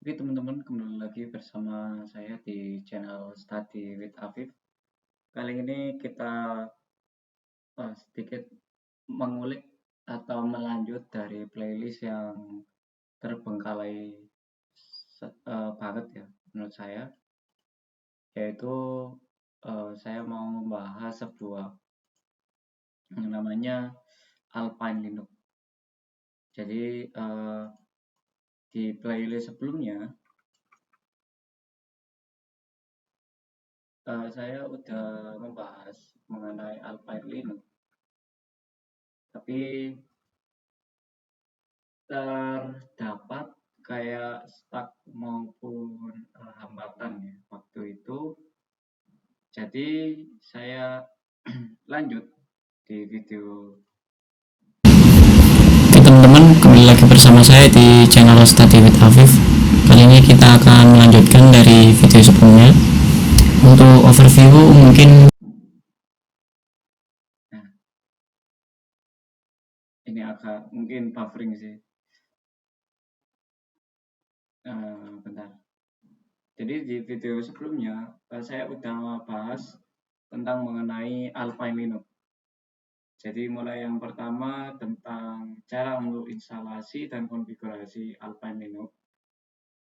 Oke teman-teman, kembali lagi bersama saya di channel Study with Afif. Kali ini kita sedikit mengulik atau melanjut dari playlist yang terbengkalai banget ya menurut saya, yaitu saya mau membahas sebuah yang namanya Alpine Linux. Jadi di playlist sebelumnya saya udah membahas mengenai Alpine Linux, tapi terdapat kayak stuck maupun hambatan ya waktu itu. Jadi saya lanjut di video. Oke teman-teman, kembali lagi bersama saya di channel Study with Afif. Kali ini kita akan melanjutkan dari video sebelumnya. Untuk overview mungkin Nah, ini agak mungkin buffering sih. Bentar. Jadi di video sebelumnya saya udah bahas tentang mengenai Alpine Linux. Jadi mulai yang pertama tentang cara untuk instalasi dan konfigurasi Alpine Linux.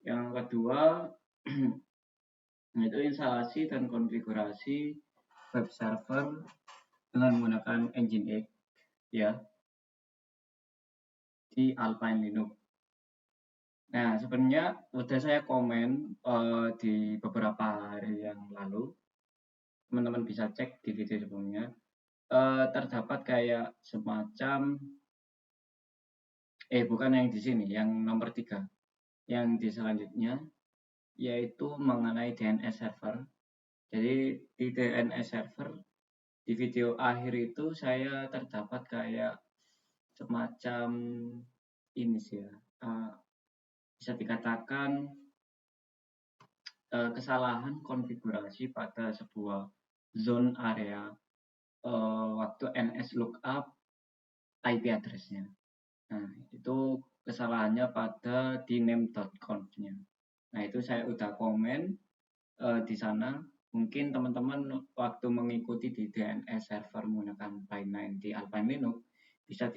Yang kedua yaitu instalasi dan konfigurasi web server dengan menggunakan Nginx ya di Alpine Linux. Nah, sebenarnya udah saya komen di beberapa hari yang lalu. Teman-teman bisa cek di video sebelumnya. Terdapat kayak semacam bukan yang di sini, yang nomor 3. Yang di selanjutnya yaitu mengenai DNS server. Jadi di DNS server di video akhir itu saya terdapat kayak semacam ini sih ya, bisa dikatakan kesalahan konfigurasi pada sebuah zone area waktu NS lookup IP address-nya. Nah, itu kesalahannya pada di name.conf-nya. Nah, itu saya udah komen di sana. Mungkin teman-teman waktu mengikuti di DNS server menggunakan Pine9 di Alpine Linux bisa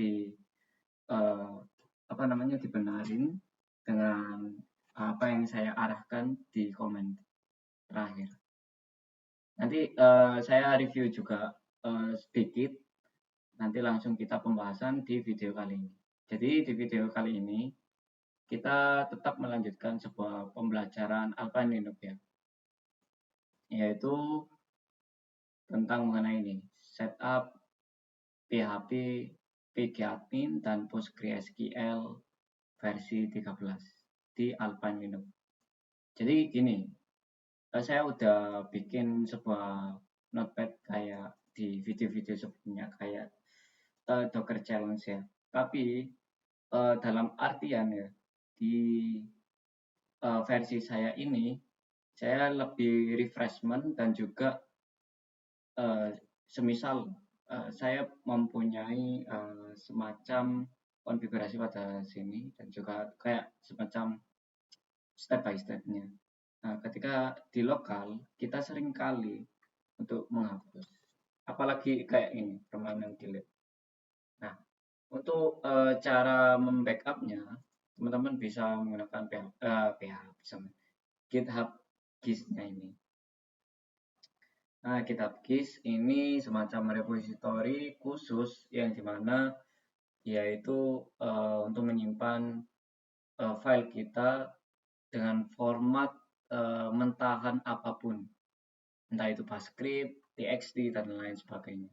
dibenarin dengan apa yang saya arahkan di komen terakhir. Nanti saya review juga sedikit. Nanti langsung kita pembahasan di video kali ini. Jadi di video kali ini kita tetap melanjutkan sebuah pembelajaran Alpine Linux ya, yaitu tentang mengenai ini setup PHP, pgadmin dan PostgreSQL versi 13 di Alpine Linux. Jadi gini, saya udah bikin sebuah notepad kayak di video-video sebelumnya kayak Docker Challenge ya. Tapi dalam artian ya di versi saya ini saya lebih refreshment dan juga semisal saya mempunyai semacam konfigurasi pada sini dan juga kayak semacam step by step-nya. Nah, ketika di lokal kita sering kali untuk menghapus, apalagi kayak ini permanent delete. Nah, untuk cara membackup-nya, teman-teman bisa menggunakan GitHub Gis-nya ini. Nah, GitHub Gis ini semacam repository khusus yang dimana yaitu untuk menyimpan file kita dengan format mentahan apapun, entah itu Basecamp, TXT dan lain sebagainya.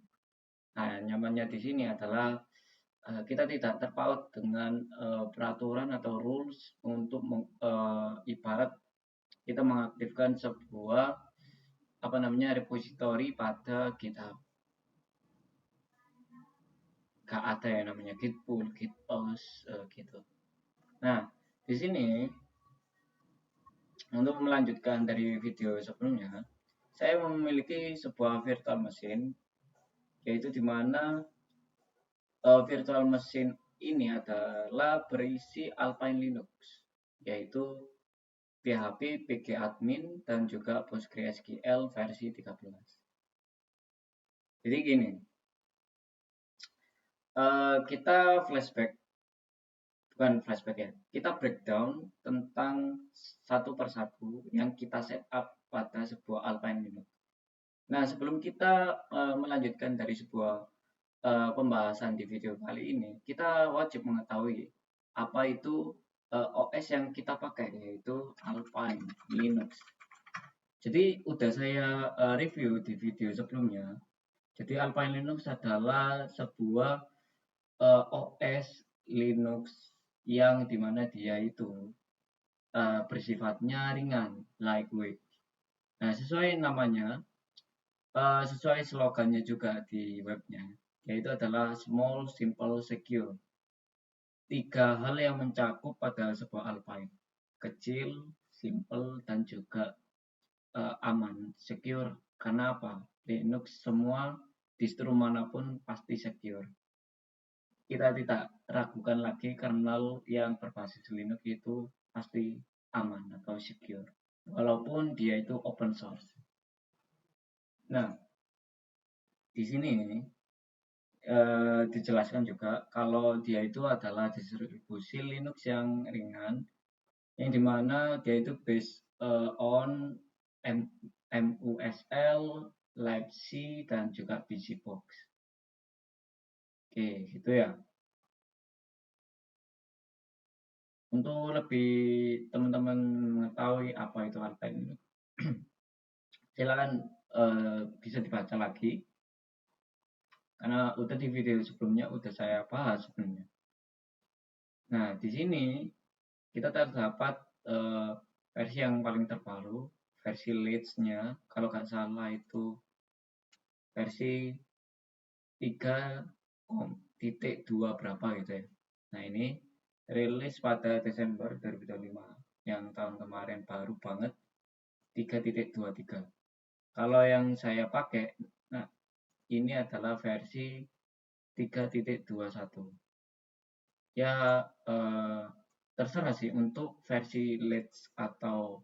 Nah, nyamannya di sini adalah kita tidak terpaut dengan peraturan atau rules untuk ibarat kita mengaktifkan sebuah repository pada GitHub. Gak ada yang namanya git pull, git post gitu. Nah, di sini untuk melanjutkan dari video sebelumnya, saya memiliki sebuah virtual machine, yaitu di mana virtual machine ini adalah berisi Alpine Linux, yaitu PHP pgadmin dan juga PostgreSQL versi 13. Jadi gini, kita kita breakdown tentang satu persatu yang kita setup pada sebuah Alpine Linux. Nah, sebelum kita melanjutkan dari sebuah pembahasan di video kali ini, kita wajib mengetahui apa itu OS yang kita pakai, yaitu Alpine Linux. Jadi udah saya review di video sebelumnya. Jadi Alpine Linux adalah sebuah OS Linux yang dimana dia itu bersifatnya ringan, lightweight. Nah, sesuai namanya, sesuai slogannya juga di webnya, yaitu adalah small, simple, secure. 3 hal yang mencakup pada sebuah Alpine: kecil, simple, dan juga aman, secure. Karena apa? Linux semua distro manapun pasti secure. Kita tidak ragukan lagi kernel yang berbasis Linux itu pasti aman atau secure, walaupun dia itu open source. Nah, di sini dijelaskan juga kalau dia itu adalah distribusi Linux yang ringan, yang dimana dia itu based on MUSL, libc, dan juga BusyBox. Oke, gitu ya. Untuk lebih teman-teman mengetahui apa itu Alpine Linux, silakan bisa dibaca lagi karena udah di video sebelumnya udah saya bahas sebenarnya. Nah, di sini kita terdapat versi yang paling terbaru, versi latest-nya, kalau nggak salah itu versi 3.2 berapa gitu ya. Nah, ini rilis pada Desember 2025, yang tahun kemarin baru banget, 3.23. Kalau yang saya pakai, nah ini adalah versi 3.21. Ya terserah sih untuk versi latest atau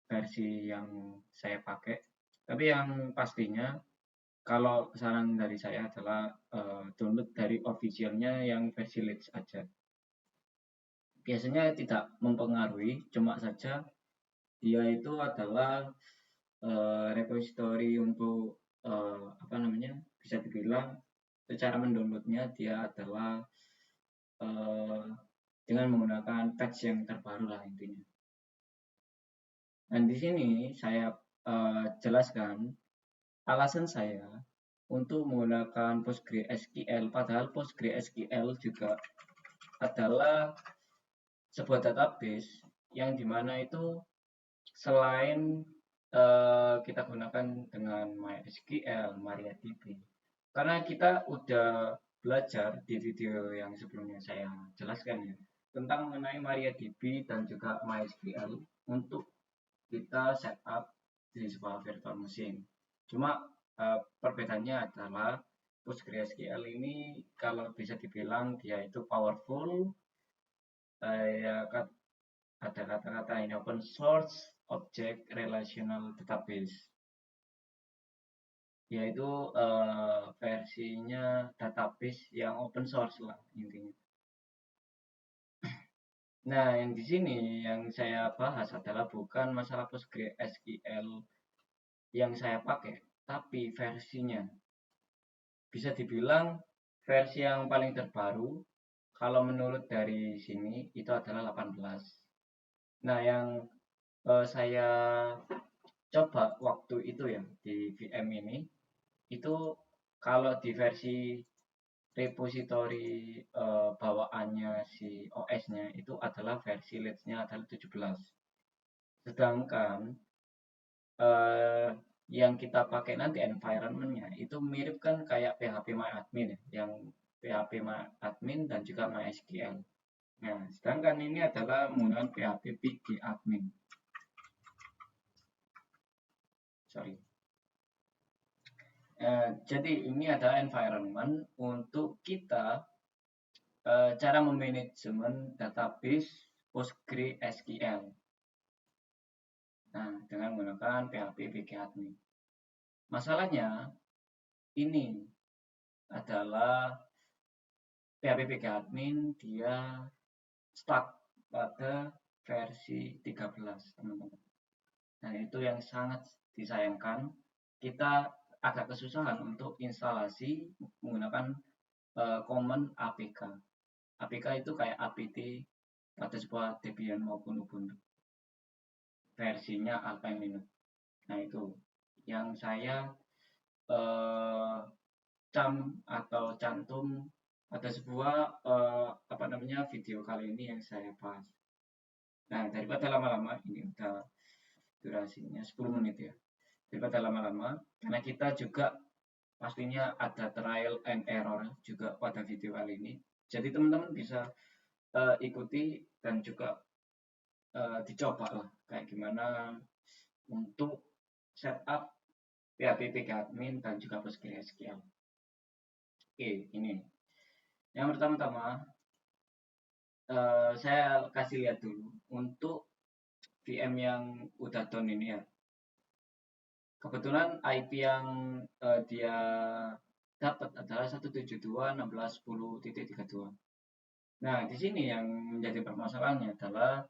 versi yang saya pakai. Tapi yang pastinya kalau saran dari saya adalah download dari officialnya yang versi latest aja. Biasanya tidak mempengaruhi, cuma saja dia itu adalah repository untuk bisa dibilang secara mendownloadnya dia adalah dengan menggunakan patch yang terbaru lah intinya. Dan di sini saya jelaskan alasan saya untuk menggunakan PostgreSQL, padahal PostgreSQL juga adalah sebuah database yang dimana itu selain kita gunakan dengan MySQL, MariaDB, karena kita udah belajar di video yang sebelumnya saya jelaskan ya tentang mengenai MariaDB dan juga MySQL untuk kita setup di sebuah virtual machine. Cuma perbedaannya adalah PostgreSQL ini kalau bisa dibilang dia itu powerful, ya ada kata-kata ini open source object relational database, yaitu versinya database yang open source lah intinya. Nah, yang di sini yang saya bahas adalah bukan masalah PostgreSQL yang saya pakai, tapi versinya. Bisa dibilang versi yang paling terbaru kalau menurut dari sini itu adalah 18. Nah, yang saya coba waktu itu ya di VM ini itu kalau di versi repository bawaannya si OS-nya itu adalah versi latest-nya adalah 17. Sedangkan yang kita pakai nanti environment-nya itu mirip kan kayak phpMyAdmin ya, yang phpMyAdmin dan juga MySQL. Nah, sedangkan ini adalah menggunakan PHP pgadmin. Sorry. Jadi ini adalah environment untuk kita cara memanajemen database PostgreSQL. Nah, dengan menggunakan PHP PG admin. Masalahnya ini adalah PHP PG admin dia stuck pada versi 13, teman-teman. Nah, itu yang sangat disayangkan. Kita agak kesusahan untuk instalasi menggunakan command APK. APK itu kayak apt pada sebuah Debian maupun Ubuntu. Versinya Alpine Linux. Nah, itu yang saya cam atau cantum pada sebuah video kali ini yang saya bahas. Nah, daripada lama-lama, ini udah durasinya 10 menit ya. Daripada lama-lama, karena kita juga pastinya ada trial and error juga pada video kali ini. Jadi teman-teman bisa ikuti dan juga dicoba lah kayak gimana untuk setup PHP PG admin dan juga PostgreSQL. Oke, ini. Yang pertama-tama saya kasih lihat dulu untuk VM yang udah down ini ya. Kebetulan IP yang dia dapat adalah 172.16.10.32. Nah, di sini yang menjadi permasalahannya adalah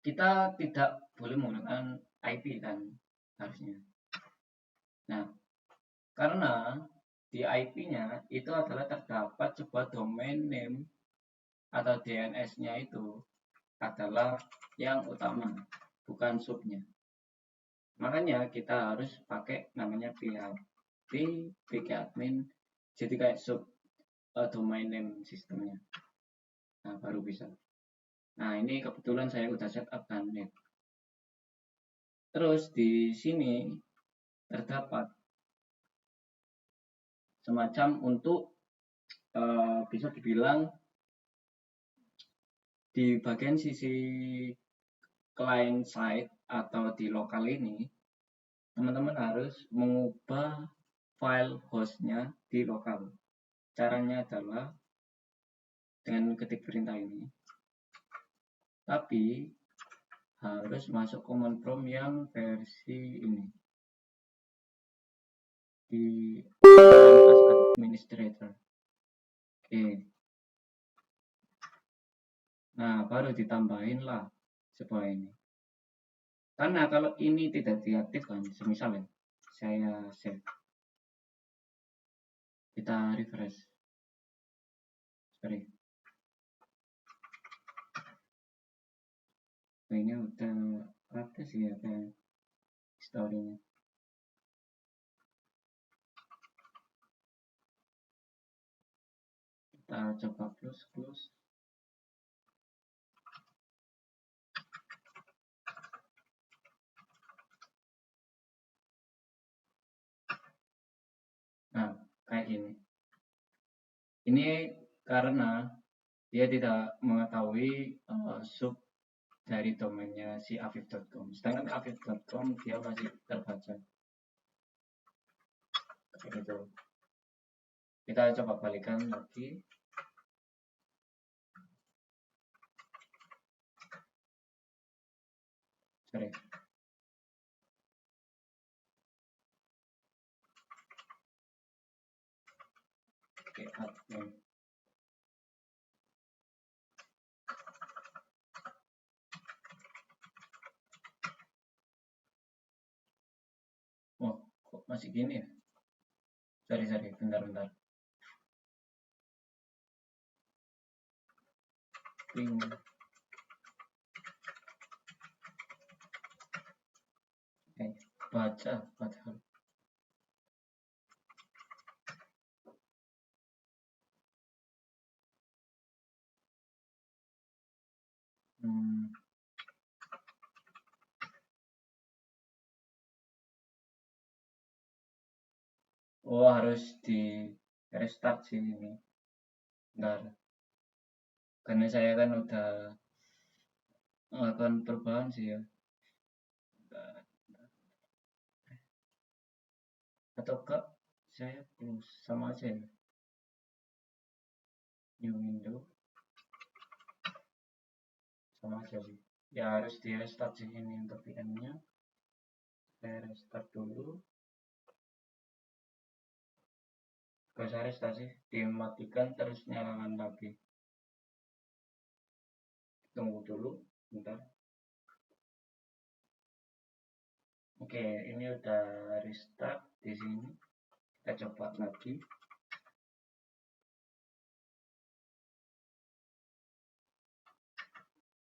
kita tidak boleh menggunakan IP kan harusnya. Nah, karena di IP-nya itu adalah terdapat sebuah domain name atau DNS-nya itu adalah yang utama, bukan subnya. Makanya kita harus pakai namanya PHP PG admin, jadi kayak sub domain name sistemnya. Nah, baru bisa. Nah, ini kebetulan saya udah setup kan net. Terus di sini terdapat semacam untuk bisa dibilang di bagian sisi client side atau di lokal ini, teman-teman harus mengubah file hostnya di lokal. Caranya adalah dengan ketik perintah ini. Tapi harus masuk command prompt yang versi ini. Di administrator. Oke. Nah, baru ditambahin lah sebuah ini. Karena kalau ini tidak diaktifkan, semisal ya, saya save. Kita refresh. Sorry. Nah, ini udah ada sih ya kayak story-nya. Kita coba close. Nah, kayak gini. Ini karena dia tidak mengetahui sub dari domainnya si afif.com. Sedangkan afif.com dia masih terbaca. Kayak gitu. Kita coba balikan lagi. Sorry. Oke, admin. Oh, kok masih gini ya? Sorry, bentar. Baca padahal. Oh, harus di restart sih ini. Bentar. Karena saya kan udah melakukan perubahan sih ya. Atau enggak saya close sama aja ya. New window. sama aja sih. Ya harus di restart sih ini untuk VM-nya. Saya restart dulu. Gak usah restart sih, dimatikan terus nyalakan lagi. Tunggu dulu, bentar. Oke, ini udah restart di sini. Kita coba lagi.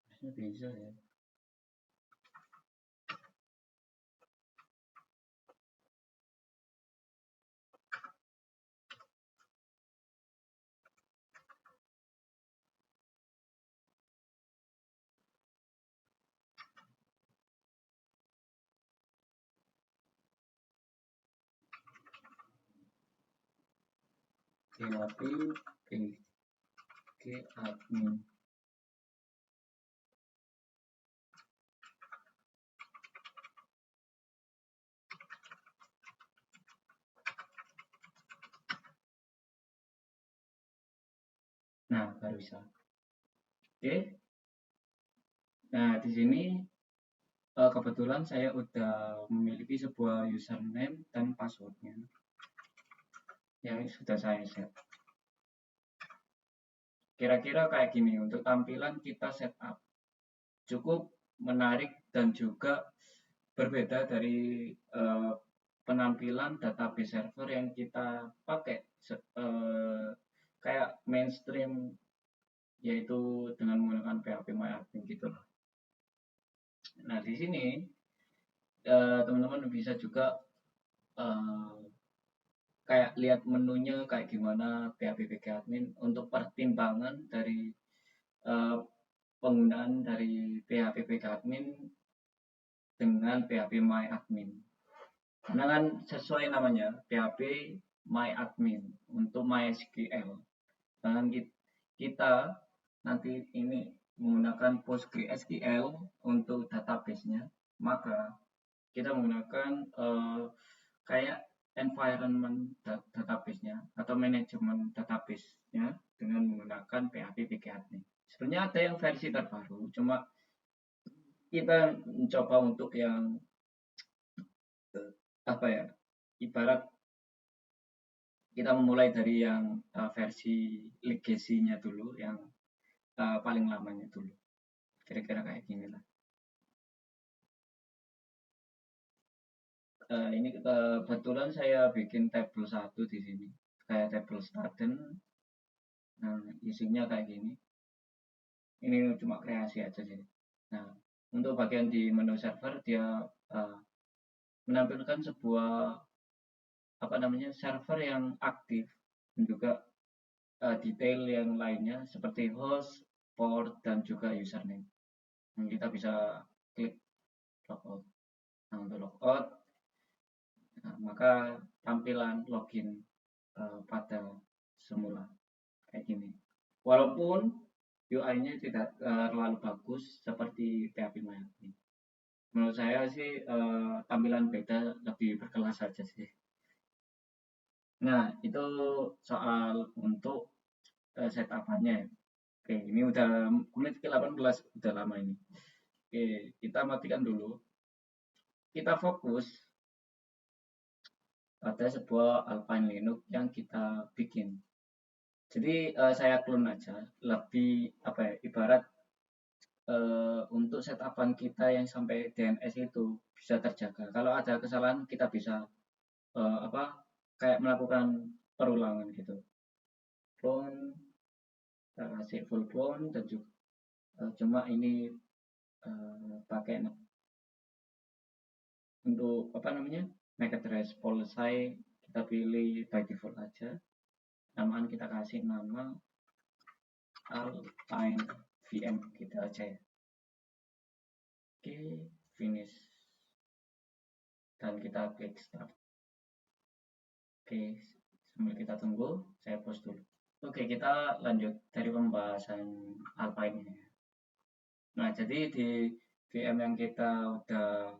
Harusnya bisa ya. PHP PG admin. Nah, baru bisa. Oke. Nah, di sini kebetulan saya udah memiliki sebuah username dan passwordnya yang sudah saya set. Kira-kira kayak gini untuk tampilan kita setup. Cukup menarik dan juga berbeda dari penampilan database server yang kita pakai kayak mainstream, yaitu dengan menggunakan PHP MyAdmin gitu loh. Nah, di sini teman-teman bisa juga kayak lihat menunya kayak gimana PHP Admin untuk pertimbangan dari penggunaan dari PHP Admin dengan PHP MyAdmin. Karena kan sesuai namanya PHP MyAdmin untuk MySQL. Dan kita nanti ini menggunakan PostgreSQL untuk database-nya, maka kita menggunakan kayak environment database-nya atau manajemen database-nya dengan menggunakan PHP Admin. Sebenarnya ada yang versi terbaru, cuma kita mencoba untuk yang apa ya, ibarat kita memulai dari yang versi legacy-nya dulu, yang paling lamanya dulu. Kira-kira kayak gini lah. Ini kebetulan saya bikin tabel 1 di sini, kayak tabel student. Nah, isinya kayak gini. Ini cuma kreasi aja sih. Nah, untuk bagian di menu server dia menampilkan sebuah server yang aktif dan juga detail yang lainnya seperti host, port, dan juga username. Dan kita bisa klik logout. Nah, untuk logout, maka tampilan login pada semula kayak gini. Walaupun UI-nya tidak terlalu bagus seperti PHP MyAdmin. Menurut saya sih tampilan beda lebih berkelas saja sih. Nah, itu soal untuk setup-nya. Oke, ini udah menit ke-18, udah lama ini. Oke, kita matikan dulu. Kita fokus pada sebuah Alpine Linux yang kita bikin. Jadi saya clone aja, lebih ibarat untuk setapan kita yang sampai DNS itu bisa terjaga. Kalau ada kesalahan kita bisa kayak melakukan perulangan gitu. Clone, kita kasih full clone dan juga cuma ini pakai untuk MAC address policy kita pilih by default aja. Namaan kita kasih nama Alpine VM gitu aja ya. Oke, finish dan kita klik start. Oke, sambil kita tunggu, saya pause dulu. Oke, kita lanjut dari pembahasan Alpine ini. Nah, jadi di VM yang kita udah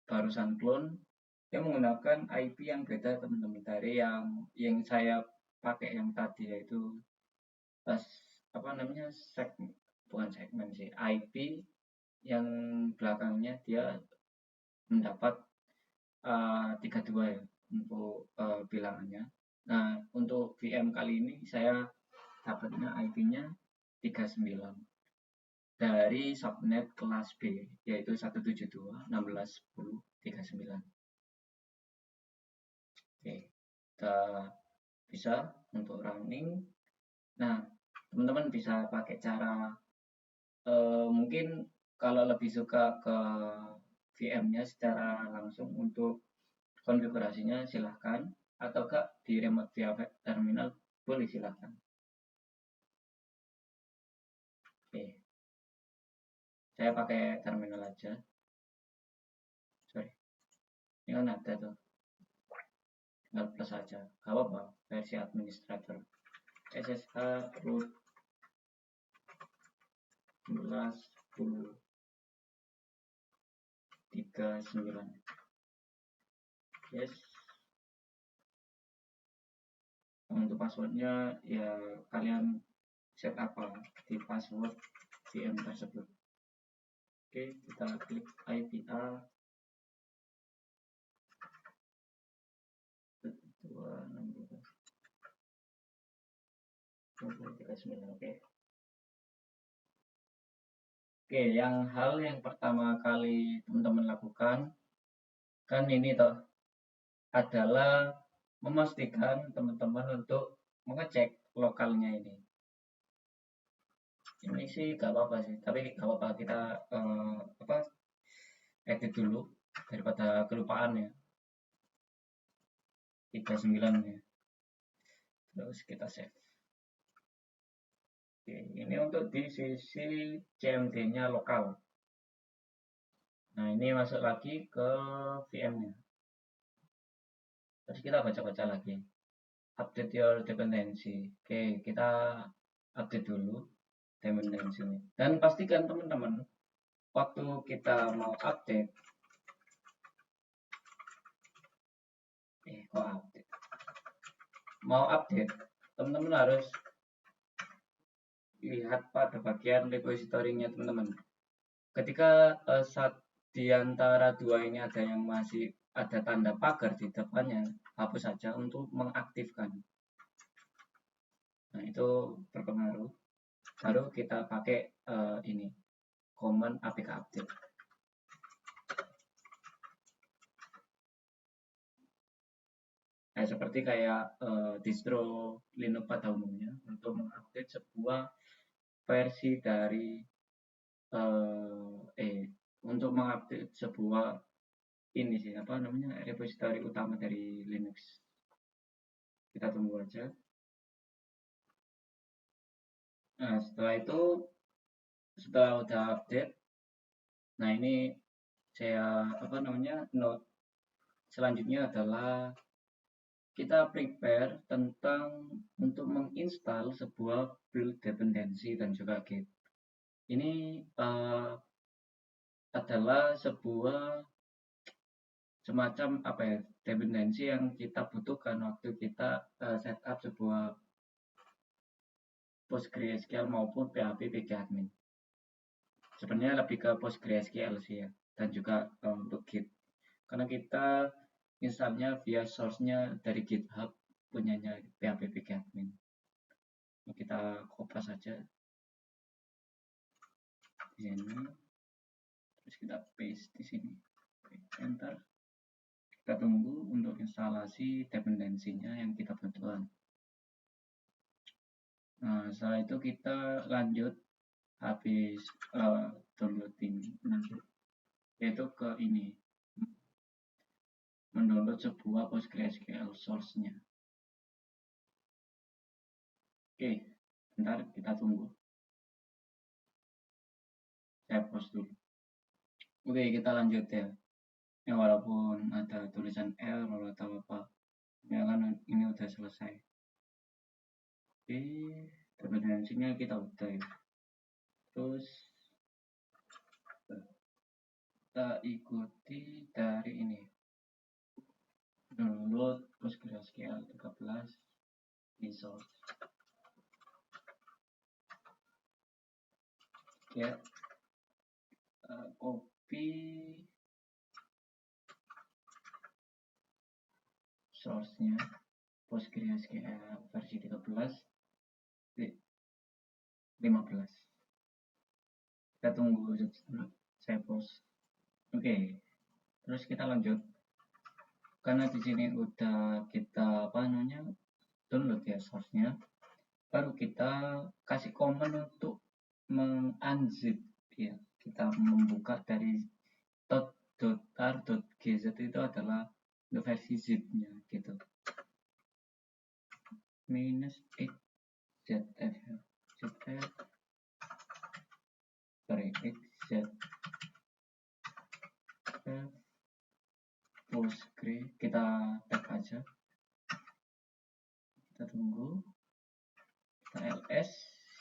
barusan clone, dia menggunakan IP yang beda teman-teman dari yang saya pakai yang tadi, yaitu bukan segmen sih, IP yang belakangnya dia mendapat 32 ya untuk bilangannya. Nah, untuk VM kali ini saya dapatnya IP-nya 39 dari subnet kelas B, yaitu 172.16.10.39. Oke, kita bisa untuk running. Nah, teman-teman bisa pakai cara mungkin kalau lebih suka ke VM-nya secara langsung untuk konfigurasinya silahkan, ataukah di remote via terminal boleh silahkan. Oke, saya pakai terminal aja. Sorry, ini kan ada tuh, tinggal plus aja, gak apa-apa, versi administrator SSH root 11.10.39. Yes. Untuk passwordnya ya kalian set apa di password VM tersebut. Oke, kita klik IPA 2.16.10.39. Oke, hal yang pertama kali teman-teman lakukan kan ini toh adalah memastikan teman-teman untuk mengecek lokalnya ini. Ini sih gak apa-apa sih, tapi gak apa-apa kita edit dulu daripada kelupaan ya. 39 ya. Terus kita save. Oke, ini untuk di sisi CMD-nya lokal. Nah, ini masuk lagi ke VM-nya. Terus kita baca-baca lagi. Update your dependency. Oke, kita update dulu dependency ini. Dan pastikan teman-teman, waktu kita mau update, mau update, teman-teman harus lihat pada bagian repository-nya teman-teman. Ketika di antara dua ini ada yang masih ada tanda pagar di depannya, hapus saja untuk mengaktifkan. Nah, itu berpengaruh. Baru kita pakai ini, command apk update. Nah, seperti kayak distro Linux pada umumnya untuk mengupdate sebuah versi dari untuk mengupdate sebuah ini sih apa namanya repository utama dari Linux. Kita tunggu aja. Nah, setelah itu setelah udah update, nah ini saya note selanjutnya adalah kita prepare tentang untuk menginstal sebuah build dependency dan juga git. Ini adalah sebuah semacam dependency yang kita butuhkan waktu kita setup sebuah PostgreSQL maupun PHP pgadmin. Sebenarnya lebih ke PostgreSQL sih ya, dan juga untuk Git. Karena kita installnya via source-nya dari GitHub punyanya PHP pgadmin. Kita copy saja di sini, terus kita paste di sini, enter. Kita tunggu untuk instalasi dependensinya yang kita butuhkan. Nah, setelah itu kita lanjut habis downloading yaitu ke ini mendownload sebuah PostgreSQL source-nya. Oke, bentar kita tunggu. Saya pause dulu. Oke, kita lanjut ya. Ya walaupun ada tulisan error atau apa, ya kan ini udah selesai. Oke, dependensinya kita udah ya. Terus kita ikuti dari ini. Download PostgreSQL 13 resource. ya, copy source-nya PostgreSQL versi 13 15. Kita tunggu saya post. Oke, terus kita lanjut. Karena di sini udah kita download ya source-nya, baru kita kasih command untuk mengunzip ya. Kita membuka dari .tar.gz itu adalah versi zip-nya gitu. -xzf xzf Postgre, kita tag aja, kita tunggu, kita ls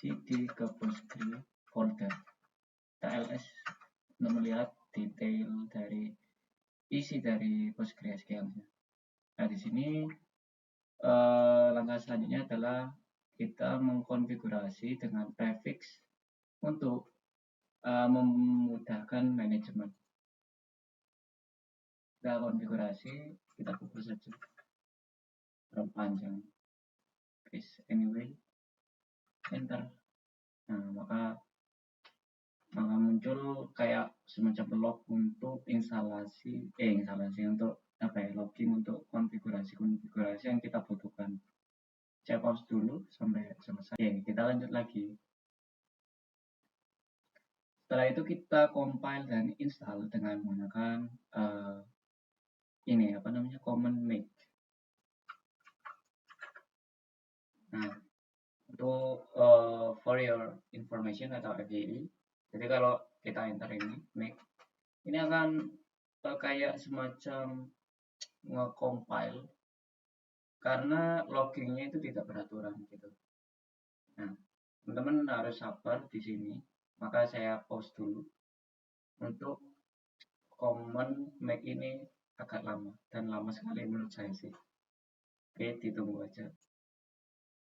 cd ke Postgre folder, kita ls untuk melihat detail dari isi dari PostgreSQL-nya. Nah, di sini langkah selanjutnya adalah kita mengkonfigurasi dengan prefix untuk memudahkan manajemen. Kita konfigurasi, kita fokus saja terlalu panjang, please anyway, enter. Nah, maka muncul kayak semacam log untuk instalasi untuk logging untuk konfigurasi yang kita butuhkan. Saya pause dulu sampai selesai. Oke, kita lanjut lagi. Setelah itu kita compile dan install dengan menggunakan command make. Nah, untuk for your information atau FYI, jadi kalau kita enter ini make, ini akan kayak semacam nge-compile karena loggingnya itu tidak beraturan gitu. Nah, teman-teman harus sabar di sini, maka saya pause dulu. Untuk command make ini agak lama dan lama sekali menurut saya sih. Oke, ditunggu aja.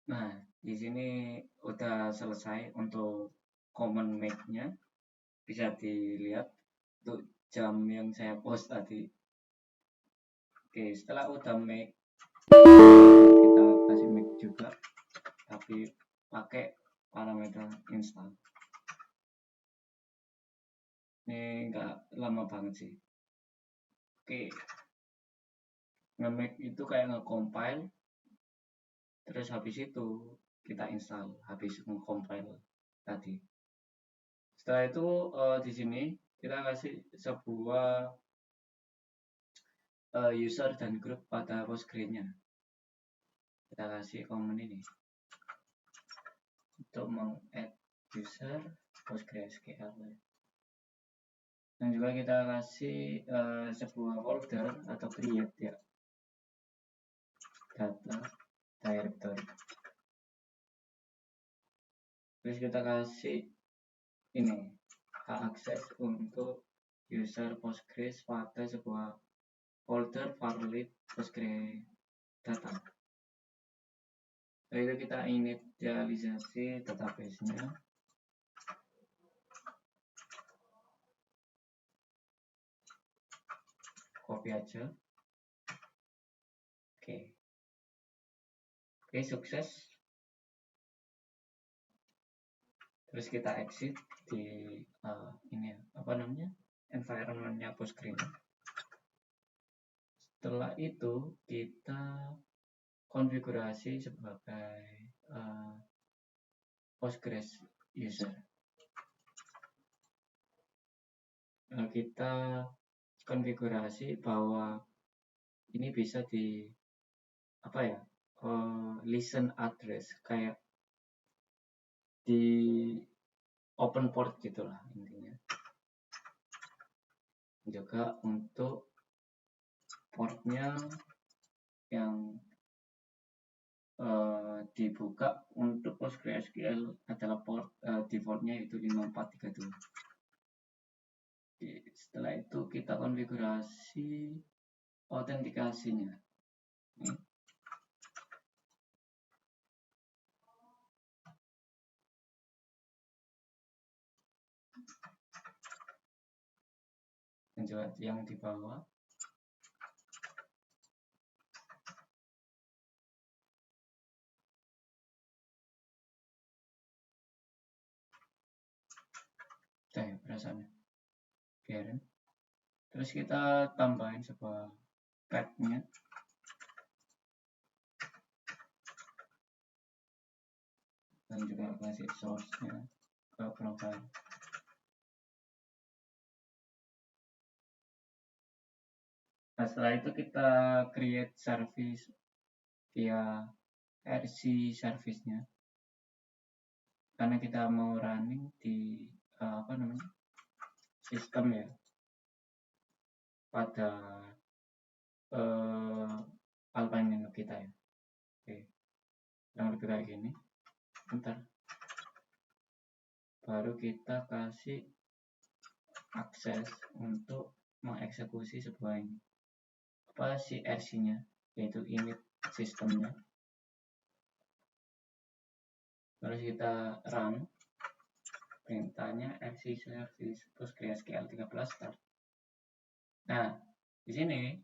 Nah, di sini udah selesai untuk command make-nya. Bisa dilihat untuk jam yang saya post tadi. Oke, setelah udah make, kita kasih make juga, tapi pakai parameter install. Ini enggak lama banget sih. Oke, nge-make itu kayak nge-compile, terus habis itu kita install habis nge-compile tadi. Setelah itu di sini kita kasih sebuah user dan group pada Postgre-nya. Kita kasih command ini untuk meng-add user PostgreSQL. Dan juga kita kasih sebuah folder atau create ya, data directory. Terus kita kasih ini akses untuk user Postgres pada sebuah folder varlib Postgre data. Lalu kita initialisasi database-nya. Copy aja. Oke, sukses. Terus kita exit di environment-nya Postgre. Setelah itu kita konfigurasi sebagai Postgres user. Kita konfigurasi bahwa ini bisa di listen address, kayak di open port gitulah intinya. Juga untuk portnya yang dibuka untuk PostgreSQL adalah port defaultnya itu 5432. Setelah itu kita konfigurasi autentikasinya. dan juga yang di bawah. Perasaannya biarin. Terus kita tambahin sebuah path-nya. Dan juga kasih source-nya ke profile. Nah, setelah itu kita create service via RC service-nya. Karena kita mau running di sistem ya, pada Alpine Nano kita ya. Oke, yang lebih kayak gini. Bentar, baru kita kasih akses untuk mengeksekusi sebuah ini, si RC-nya, yaitu init sistemnya. Terus kita run, perintahnya RC service PostgreSQL 13 start. Nah, di sini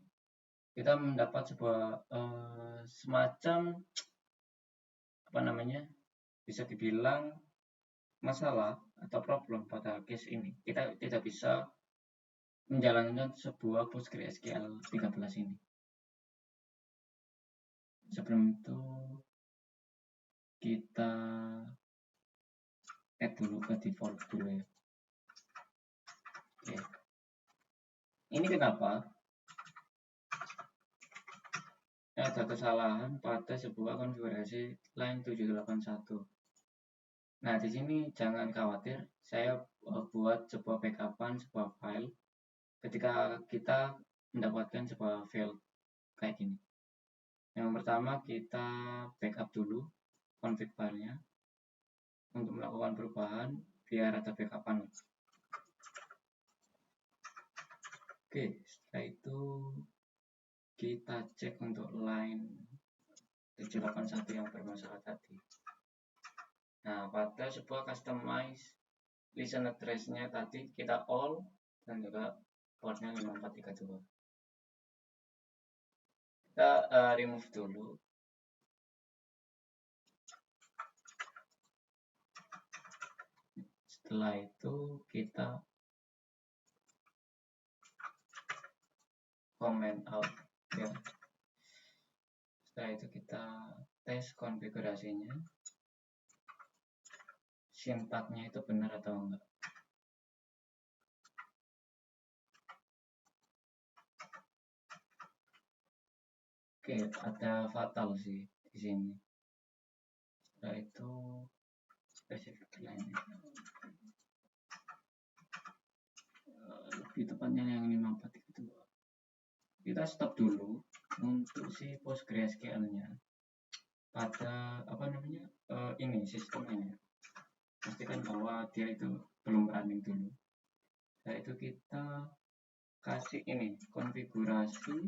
kita mendapat sebuah semacam bisa dibilang masalah atau problem pada case ini. Kita tidak bisa menjalankan sebuah PostgreSQL 13 ini. Sebelum itu kita add dulu ke default dulu ya. Oke. Ini kenapa? Ada kesalahan pada sebuah konfigurasi line 781. Nah, di sini jangan khawatir, saya buat sebuah backupan sebuah file ketika kita mendapatkan sebuah file kayak gini. Yang pertama kita backup dulu config file-nya untuk melakukan perubahan biar ada backupan. Oke, setelah itu kita cek untuk line 781 yang bermasalah tadi. Nah, pada sebuah customize listen address-nya tadi kita all dan juga portnya 5432. Kita remove dulu. Setelah itu kita comment out ya. Setelah itu kita tes konfigurasinya, sintaknya itu benar atau enggak. Oke, ada fatal sih di sini. Setelah itu spesifik line, lebih tepatnya yang 5432. Kita stop dulu untuk si PostgreSQL-nya pada ini sistemnya. Pastikan bahwa dia itu belum running dulu. Setelah itu kita kasih ini konfigurasi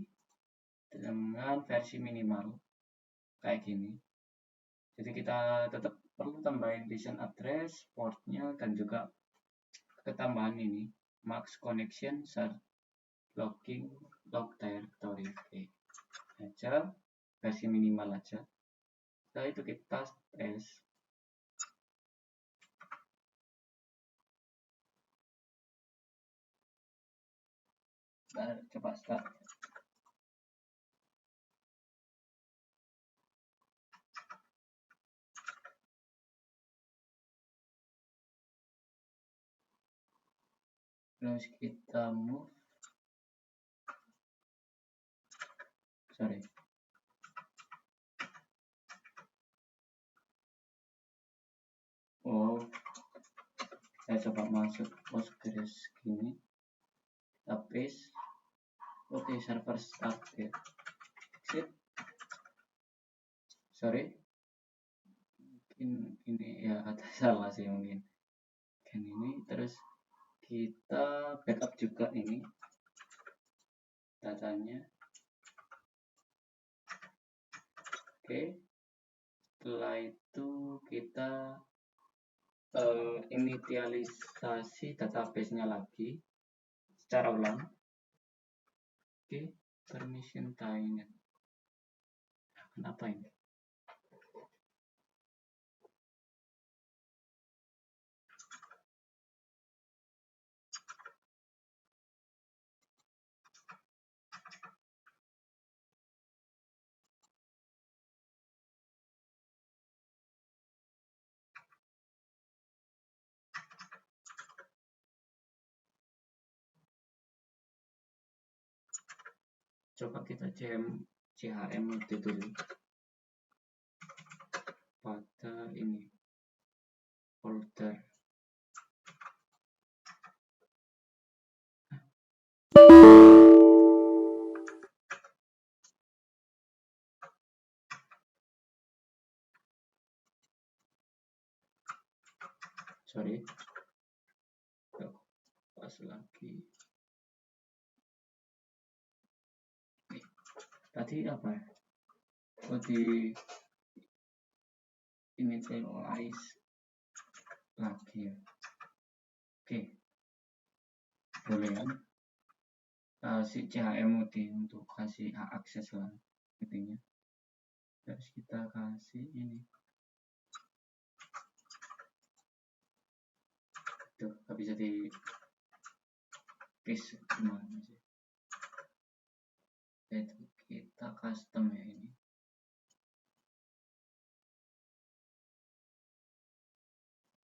dengan versi minimal kayak gini. Jadi kita tetap perlu tambahin listen address, portnya, dan juga ketambahan ini max connection start logging log directory. Oke, aja versi minimal aja. Setelah itu kita tes. Coba start. Terus kita move. Saya coba masuk Postgres gini. Kita paste. Oke, server start ya. Exit. Mungkin ini ya ada salah sih mungkin. Dan ini terus kita backup juga ini datanya. Oke, setelah itu kita initialisasi database-nya lagi secara ulang. Oke, permission taingan. Kenapa ini? Coba kita CHM dulu pada ini folder. Sorry, pas lagi. Tadi apa? Oh, di initialize lagi ya. Oke, boleh kan? Si CHMOD untuk kasih hak akses lah intinya. Terus kita kasih ini. Tuh, nggak bisa di paste gimana sih? Itu kita custom ya ini.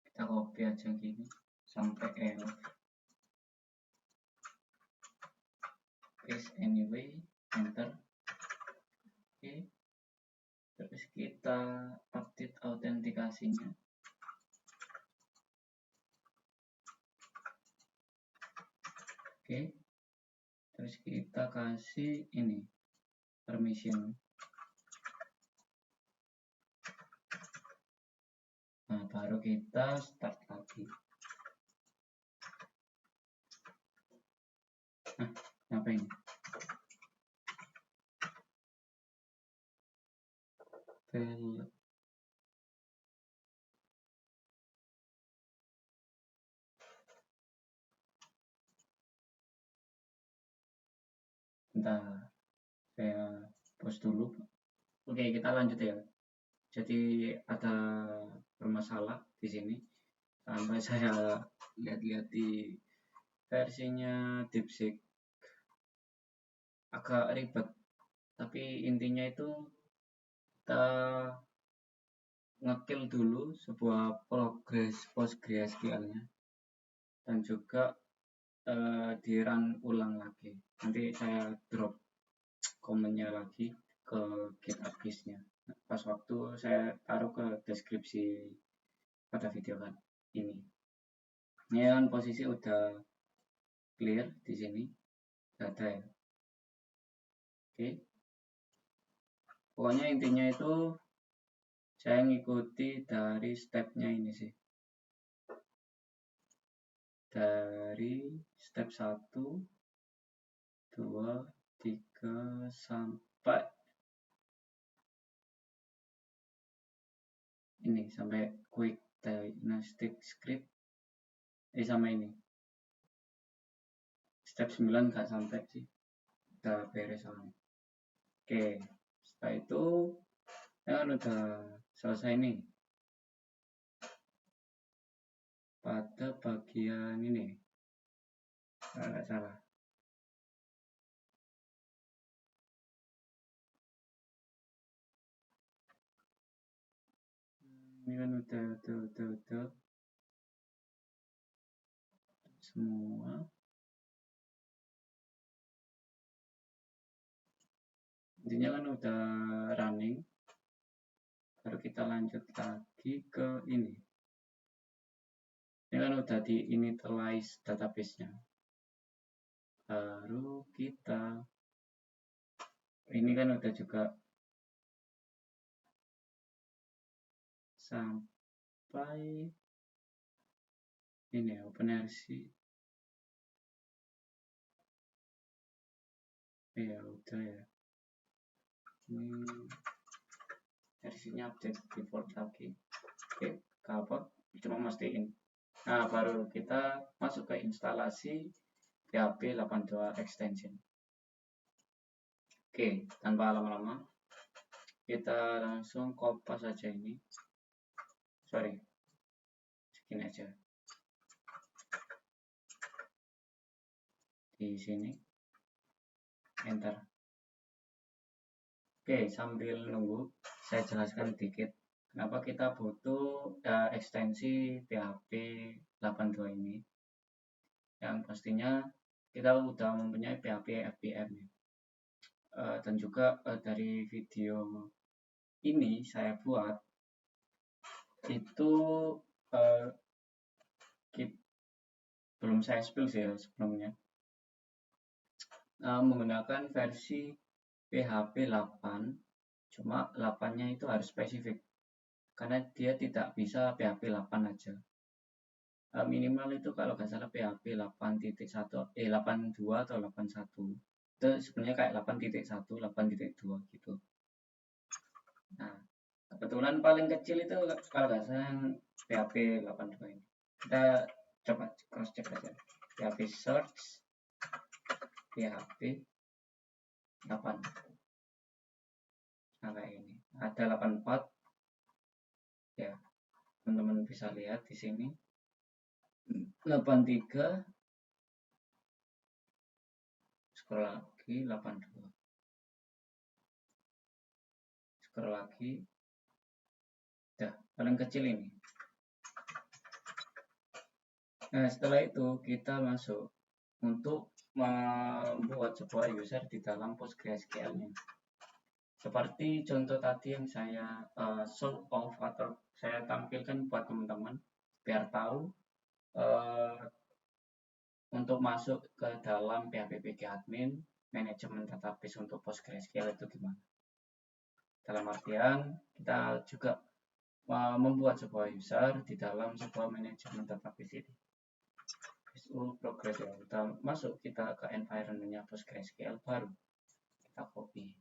Kita copy aja gini sampai elf. Paste anyway, enter. Oke. Terus kita update autentikasinya. Oke. Terus kita kasih ini permission. Nah, baru kita start lagi. Nah, apa ini? Bentar, saya post dulu. Oke, kita lanjut ya. Jadi ada bermasalah di sini. Sampai saya lihat-lihat di versinya DeepSeek agak ribet. Tapi intinya itu kita ngekill dulu sebuah progress PostgreSQL-nya dan juga di run ulang lagi. Nanti saya drop komennya lagi ke GitHub case-nya. Pas waktu saya taruh ke deskripsi pada video kan ini. Ini kan posisi udah clear di sini, data ya. Oke. Pokoknya intinya itu saya ngikuti dari stepnya ini sih. Dari step 1, 2, 3 sampai ini, sampai quick diagnostic script sama ini. Step 9 nggak sampai sih, udah beres soalnya. Oke, setelah itu ya kan udah selesai nih pada bagian ini. Nggak salah. Ini kan udah semua. Intinya kan udah running. Baru kita lanjut lagi ke ini. Ini kan udah di initialize database-nya. Baru kita ini kan udah juga sampai ini ya, OpenRC. Ya udah ya. Ini versinya update default lagi. Oke, apa? Cuma mastiin. Nah, baru kita masuk ke instalasi PHP 82 extension. Oke, tanpa lama-lama kita langsung kopas saja ini. Sorry, segini aja. Di sini, enter. Oke, sambil nunggu, saya jelaskan sedikit kenapa kita butuh ekstensi PHP 82 ini. Yang pastinya kita udah mempunyai PHP FPM ya. Dan juga dari video ini saya buat itu belum saya spill sih ya sebelumnya, menggunakan versi PHP 8, cuma 8-nya itu harus spesifik karena dia tidak bisa PHP 8 aja. Minimal itu kalau nggak salah PHP 8.1 82 atau 81 itu sebenarnya kayak 8.1 8.2 gitu. Nah, kebetulan paling kecil itu kalau nggak salah PHP 82 ini. Kita coba cross check aja. PHP search PHP 8. Nah, kayak ini. Ada 84. Ya, teman-teman bisa lihat di sini. 83. Scroll lagi 82. Scroll lagi. Dah, paling kecil ini. Nah, setelah itu kita masuk untuk membuat sebuah user di dalam PostgreSQL-nya. Seperti contoh tadi yang saya show off atau saya tampilkan buat teman-teman biar tahu untuk masuk ke dalam PHP admin manajemen database untuk PostgreSQL itu gimana. Dalam artian kita juga membuat sebuah user di dalam sebuah manajemen database ini. Progress ya, kita masuk kita ke environment-nya PostgreSQL, baru kita copy,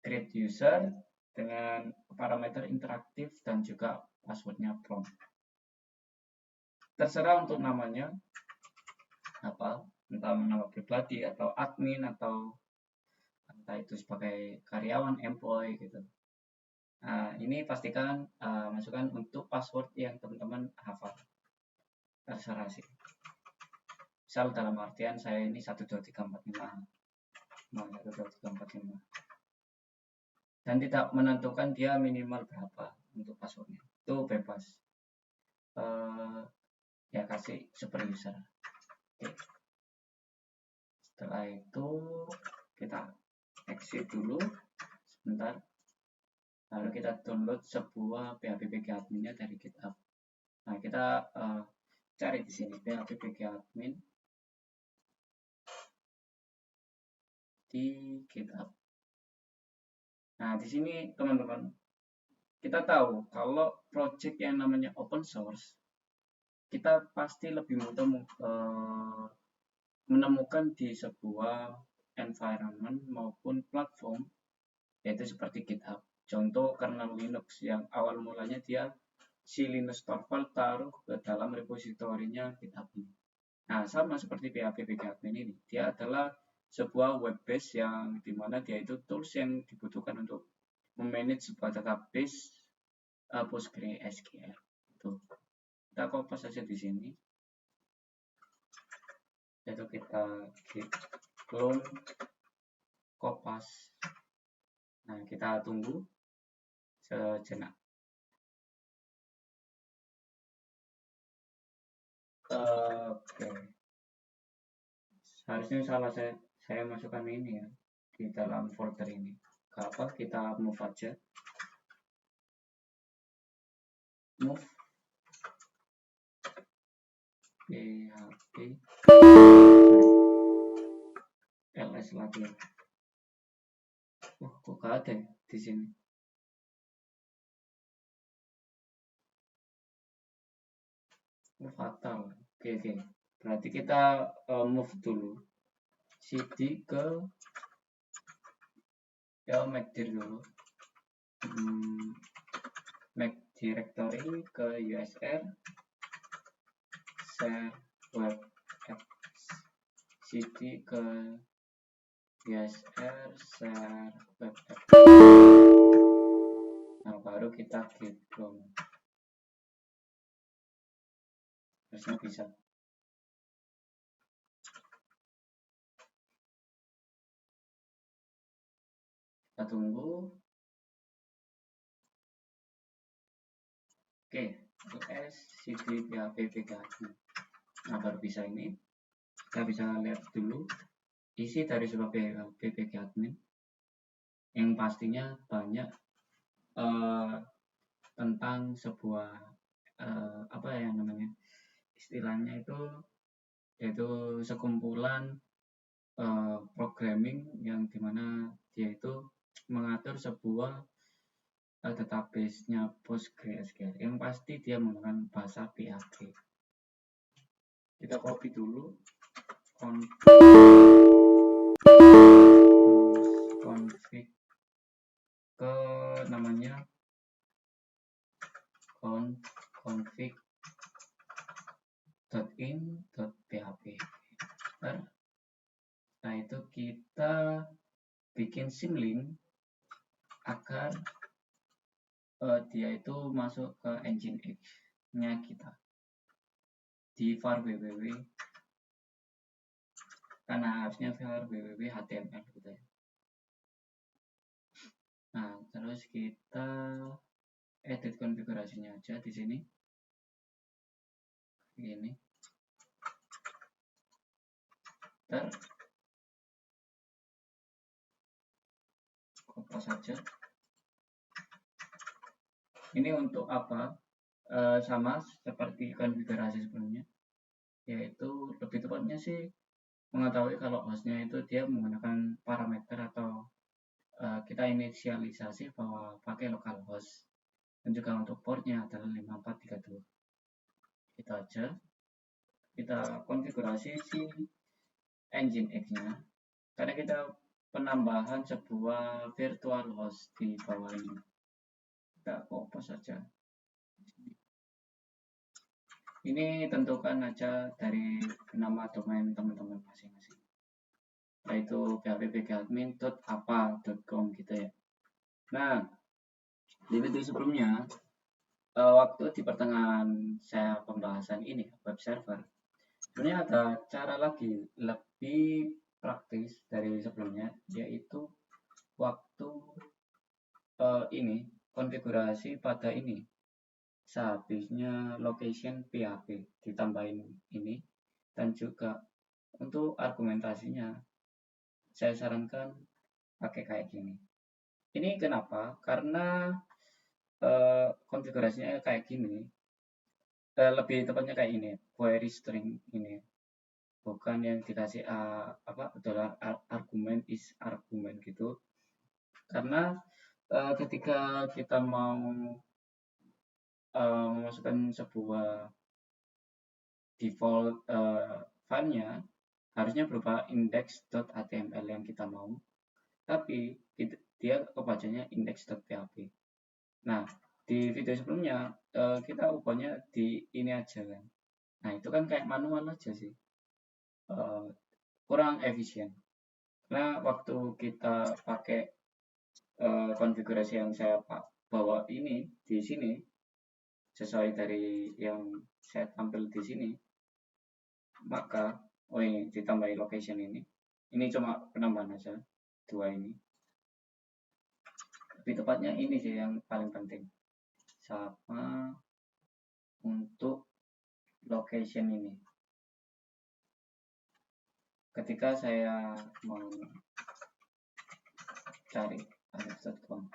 create user dengan parameter interaktif dan juga passwordnya prompt. Terserah untuk namanya apa, entah nama pribadi atau admin atau entah itu sebagai karyawan, employee gitu. Nah, ini pastikan masukkan untuk password yang teman-teman hafal. Terserah sih. Misal dalam artian saya ini 12345. Nah, 12345. Dan tidak menentukan dia minimal berapa untuk passwordnya. Itu bebas. Ya kasih super user. Oke. Setelah itu kita exit dulu sebentar. Lalu kita download sebuah PHP adminnya dari GitHub. Nah, kita cari di sini PHP admin di GitHub. Nah, di sini teman-teman, kita tahu kalau project yang namanya open source, kita pasti lebih mudah menemukan di sebuah environment maupun platform, yaitu seperti GitHub. Contoh kernel Linux yang awal mulanya dia si Linus Torvalds taruh ke dalam repositorinya GitHub ini. Nah, sama seperti PHP admin ini, dia adalah sebuah web base yang dimana dia itu tools yang dibutuhkan untuk memanage sebuah database PostgreSQL. Itu kita copy saja di sini. Yaitu kita git clone kopas. Nah, kita tunggu sejenak. Oke. Harusnya salah saya masukkan ini ya di dalam folder ini. Apa? Kita move aja. Move PHP ls lagi. Kok gak ada di sini? Fatal. Oke. Berarti kita move dulu. cd ke make dir dulu. Make directory ke usr share web apps cd ke DSR share web app. Nah, baru kita gitu. Harusnya bisa. Kita tunggu. Oke, ls cd php pkadmin. Nah, baru bisa ini. Kita bisa lihat dulu isi dari sebuah PHP pkadmin yang pastinya banyak tentang sebuah apa yang namanya istilahnya itu, yaitu sekumpulan programming yang dimana dia itu mengatur sebuah database-nya PostgreSQL yang pasti dia menggunakan bahasa PHP. Kita copy dulu config ke namanya config.in.php. Nah, itu kita bikin symlink agar dia itu masuk ke Nginx-nya kita di var www, karena harusnya var www html gitu ya. Nah, terus kita edit konfigurasinya aja di sini. Ini. Copy saja. Ini untuk apa? Sama seperti konfigurasi sebelumnya, yaitu lebih tepatnya sih mengetahui kalau hostnya itu dia menggunakan parameter atau kita inisialisasi bahwa pakai localhost, dan juga untuk portnya adalah 5432. Itu aja. Kita konfigurasi si Nginx-nya karena kita penambahan sebuah virtual host di bawah ini. Kita copy saja. Ini tentukan aja dari nama domain teman-teman masing-masing, yaitu php.pkadmin.apa.com gitu ya. Nah, di video sebelumnya, waktu di pertengahan saya pembahasan ini web server, sebenarnya ada cara lagi lebih praktis dari sebelumnya, yaitu waktu ini konfigurasi pada ini sehabisnya location PHP ditambahin ini, dan juga untuk argumentasinya saya sarankan pakai kayak gini. Ini kenapa? Karena konfigurasinya kayak gini, lebih tepatnya kayak ini, query string ini, bukan yang dikasih dollar argument is argument gitu. Karena ketika kita mau memasukkan sebuah default file-nya harusnya berupa index.html yang kita mau, tapi dia kebacanya index.php. Nah, di video sebelumnya kita ubahnya di ini aja kan. Nah, itu kan kayak manual aja sih, kurang efisien. Nah, waktu kita pakai konfigurasi yang saya bawa ini di sini, sesuai dari yang saya tampil di sini, maka ini ditambahi location ini cuma penambahan aja, dua ini. Lebih tepatnya ini sih yang paling penting, sama untuk location ini. Ketika saya mau cari alex.com,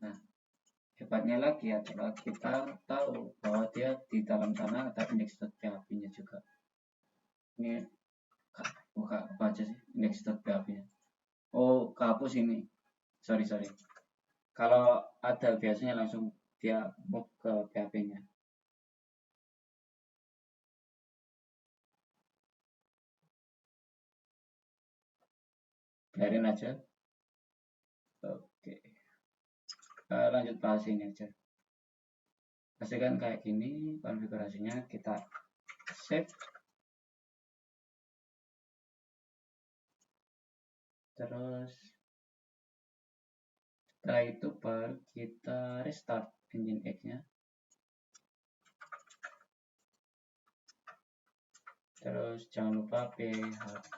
nah hebatnya lagi adalah kita tahu bahwa dia di dalam sana ada index.php-nya juga. Ini buka apa aja sih index.php-nya? Oh, kehapus ini. Sorry. Kalau ada biasanya langsung dia move ke PHP-nya. Biarin aja. Oke. Lanjut bahas ini aja. Pastikan kayak gini konfigurasinya, kita save. Terus setelah itu baru kita restart Nginx-nya. Terus jangan lupa php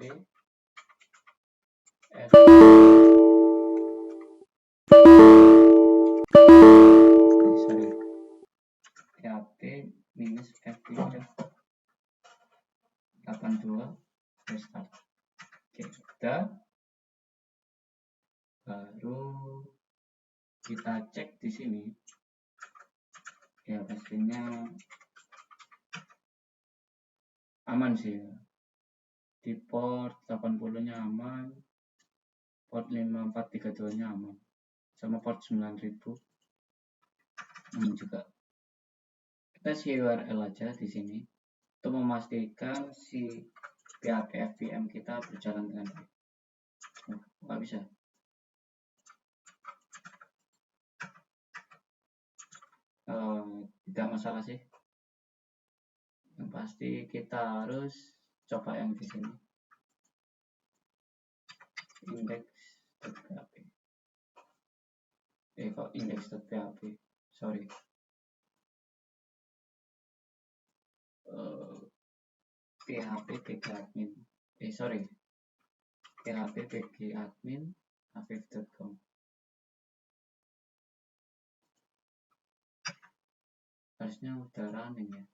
php minus fp 82 restart. Oke, udah. Baru kita cek di sini. Ya pastinya aman sih. Di port 80-nya aman. Port 5432-nya aman. Sama port 9000 aman juga. Kita isi URL aja di sini untuk memastikan si PHP FVM kita berjalan dengan baik. Nggak bisa. Tidak masalah sih. Yang pasti kita harus coba yang di sini. Index.php. Kok index.php? Sorry. PHP pgadmin. PHP pgadmin afif.com. Harusnya udah running ya.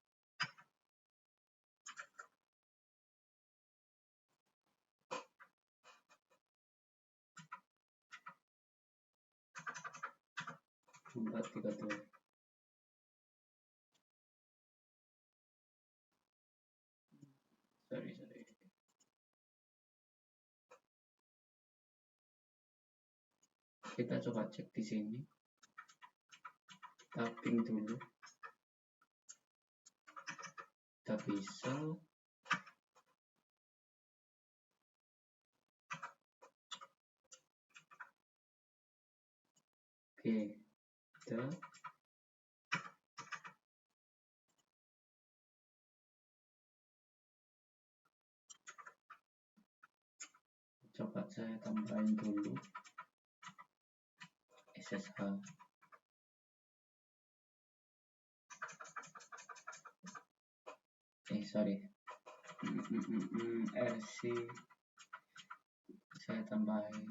Sorry. Kita coba cek di sini. Kita ping dulu. Kita bisa. Oke, udah. Coba saya tambahin dulu SSH. RC saya tambahin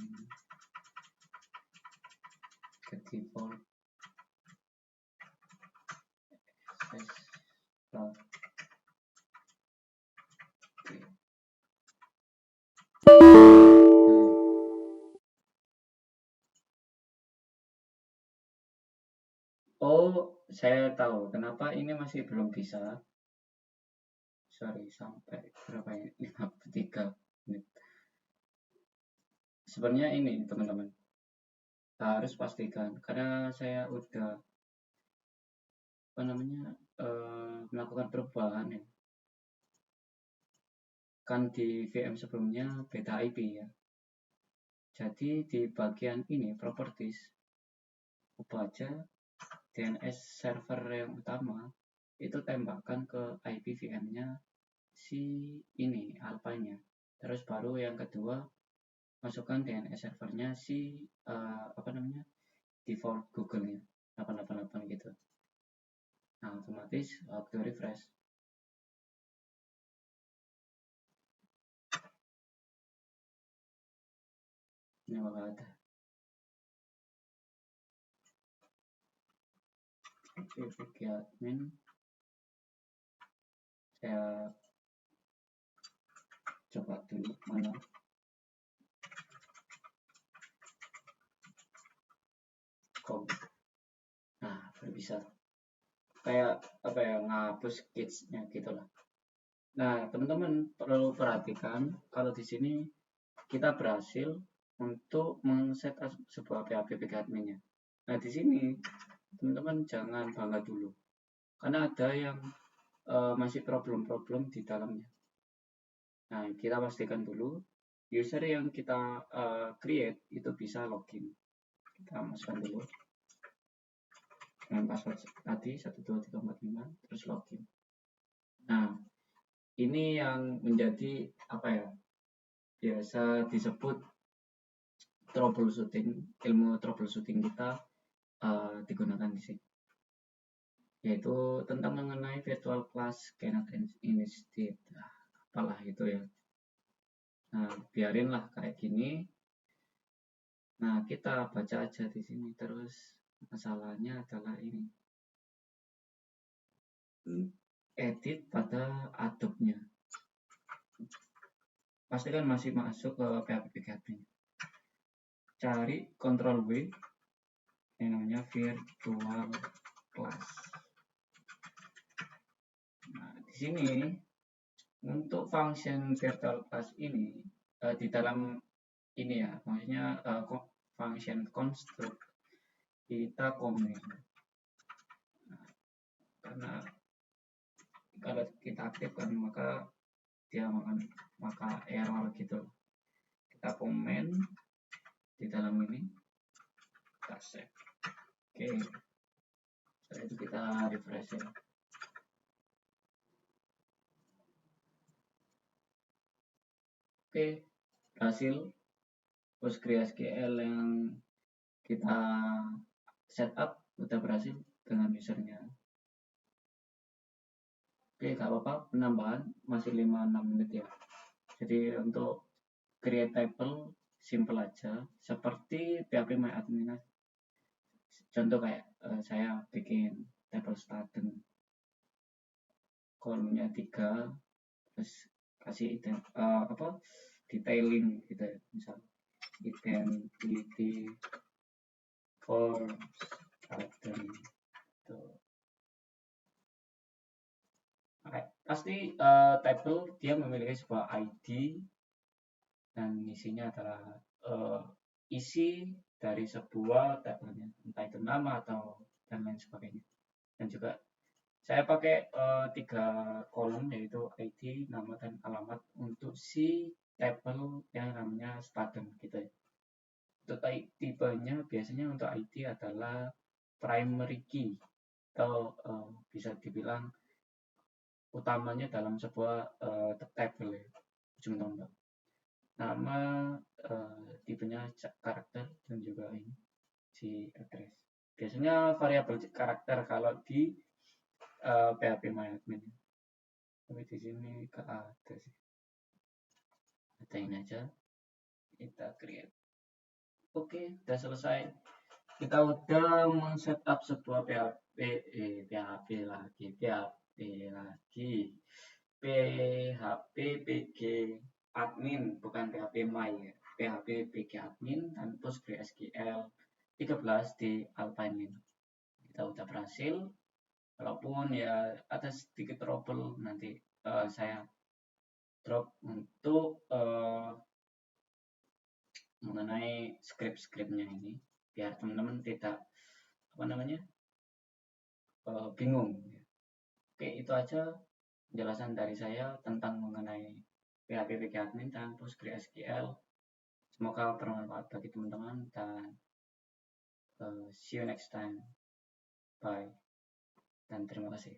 ke default SSH. Oh, saya tahu kenapa ini masih belum bisa. Sorry, sampai berapa ini? 53 menit. Sebenarnya ini teman-teman harus pastikan karena saya udah melakukan perubahan ya. Kan di VM sebelumnya beta IP ya. Jadi di bagian ini properties ubah aja DNS server yang utama itu tembakkan ke IP VM-nya si ini alpha-nya. Terus baru yang kedua masukkan DNS servernya si default Google-nya 888 gitu. Nah, otomatis waktu refresh ini bakal ada. Oke, admin saya coba dulu mana. Nah, baru bisa kayak ngapus kids-nya gitu lah. Nah, teman-teman perlu perhatikan kalau di sini kita berhasil untuk men-setup sebuah PHP admin-nya. Nah, di sini teman-teman jangan bangga dulu karena ada yang masih problem-problem di dalamnya. Nah, kita pastikan dulu user yang kita create itu bisa login. Kita masukkan dulu dengan password tadi 12345 terus login. Nah, ini yang menjadi biasa disebut ilmu troubleshooting kita digunakan di sini, yaitu tentang mengenai virtual class cannot instead, apalah itu ya. Nah, biarinlah kayak gini. Nah, kita baca aja di sini terus. Masalahnya adalah ini, edit pada Adobe-nya. Pasti kan masih masuk ke PHP admin. Cari Ctrl W yang namanya virtual class. Nah, di sini untuk function virtual class ini di dalam ini ya, maksudnya function construct kita komen. Nah, karena kalau kita aktifkan maka dia maka error gitu. Kita komen di dalam ini, kita save. Oke, setelah itu kita refresh ya. Oke, berhasil. PostgreSQL yang kita setup udah berhasil dengan usernya. Oke, gak apa-apa, penambahan masih 5-6 menit ya. Jadi untuk create table simple aja, seperti PHP MyAdmin. Contoh kayak saya bikin table student, kolomnya 3, terus kasih detailing gitu ya, misal identity for student. Pasti table dia memiliki sebuah ID dan isinya adalah isi dari sebuah tabelnya, entah itu nama atau dan lain sebagainya. Dan juga saya pakai 3 kolom, yaitu ID, nama, dan alamat untuk si table yang namanya student gitu ya. Untuk tipenya biasanya untuk ID adalah primary key atau bisa dibilang utamanya dalam sebuah table ya, ujung tombak. Nama tipenya karakter dan juga ini si address. Biasanya variabel karakter kalau di PHP MyAdmin. Tapi di sini gak ada sih. Atain aja. Kita create. Oke, udah selesai. Kita udah men-setup sebuah PHP PG admin, bukan PHP My ya. PHP PG admin dan PostgreSQL 13 di Alpine. Kita udah berhasil. Walaupun ya ada sedikit trouble, nanti saya drop untuk mengenai script-scriptnya ini, biar teman-teman tidak bingung. Oke, itu aja penjelasan dari saya tentang mengenai PHP PG admin dan PostgreSQL. Semoga bermanfaat bagi teman-teman dan see you next time. Bye dan terima kasih.